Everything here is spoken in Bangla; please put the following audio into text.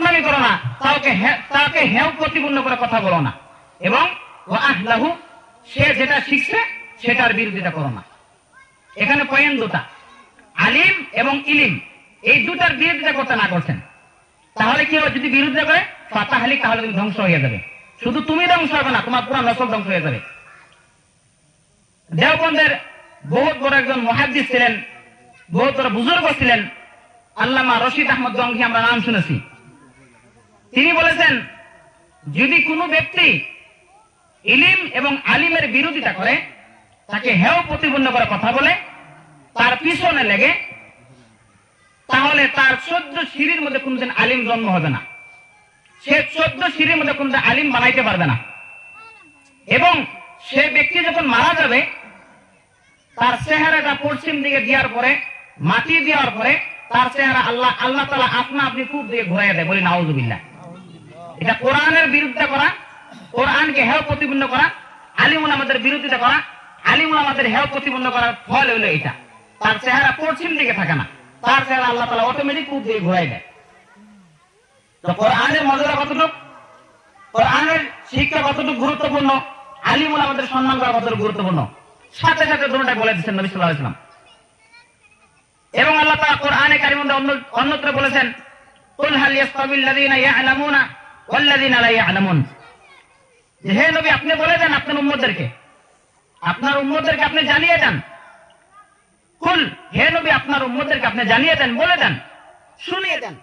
বদনামি করো না, তাকে হেয় প্রতিপন্ন করে কথা বলো না, এবং আহলাহু সে যেটা শিখছে সেটার বিরোধিতা করো না। এখানে পয়েন্ট দুটা, আলিম এবং ইলিম, এই দুটার বিরোধিতা করতে না করছেন। তাহলে কি হবে? যদি বিরোধিতা করে ফাতাহালি, তাহলে তুমি ধ্বংস হয়ে যাবে। শুধু তুমি ধ্বংস হবে না, তোমার পুরো নসল ধ্বংস হয়ে যাবে। দেওবন্দের বহুত বড় একজন মুহাদ্দিস ছিলেন, বহুত বড় বুজুর্গ ছিলেন, আল্লামা রশিদ আহমদ জঙ্গি, আমরা নাম শুনেছি। তিনি বলেছেন, যদি কোনো ব্যক্তি ইলিম এবং আলিমের বিরোধিতা করে, তাকে হেয় প্রতিপন্ন করে কথা বলে, তার পিছনে লেগে, তাহলে তার 14 সিঁড়ির মধ্যে কোনদিন আলিম জন্ম হবে না। সে 14 সিঁড়ির মধ্যে কোনদিন আলিম বানাইতে পারবে না। এবং সে ব্যক্তি যখন মারা যাবে, তার চেহারাটা পশ্চিম দিকে দেওয়ার পরে, মাটি দেওয়ার পরে, তার চেহারা আল্লাহ তাআলা আপনা আপনি খুব দিয়ে ঘুরাইয়া দেয়। বলি নাউযুবিল্লাহ। এটা কোরআনের বিরুদ্ধে করা, কোরআনকে হেয় প্রতিপন্ন করা, আলিম উলামাদের বিরোধিতা করা, আলিম উলামাদের হেয় প্রতিপন্ন করার ফল হইল এটা। তার চেহারা পশ্চিম দিকে থাকে না, তার চেহারা আল্লাহ তাআলা অটোমেটিক খুব দিয়ে ঘুরাই দেয়। তো কোরআনের মর্যাদা কতটুকু, কোরআনের শিক্ষা কতটুকু গুরুত্বপূর্ণ, আলিম উলামাদের সম্মান করা কতটুকু গুরুত্বপূর্ণ, সাথে সাথে দুটোটাই বলে দিচ্ছেন নবী সাল্লাল্লাহু আলাইহি ওয়াসাল্লাম। এবং আল্লাহ তাআলা কোরআনে কারিমের মধ্যে অন্যত্র বলেছেন, কুল হাল ইয়াস্তাবিল লাযিনা ইয়া'লামুনা ওয়াল লাযিনা লা ইয়া'লামুন। হে নবী, আপনি বলে দেন আপনার উম্মতদেরকে আপনি জানিয়ে দেন। কুল, হে নবী, আপনার উম্মতদেরকে আপনি জানিয়ে দেন, বলে দেন, শুনিয়ে দেন।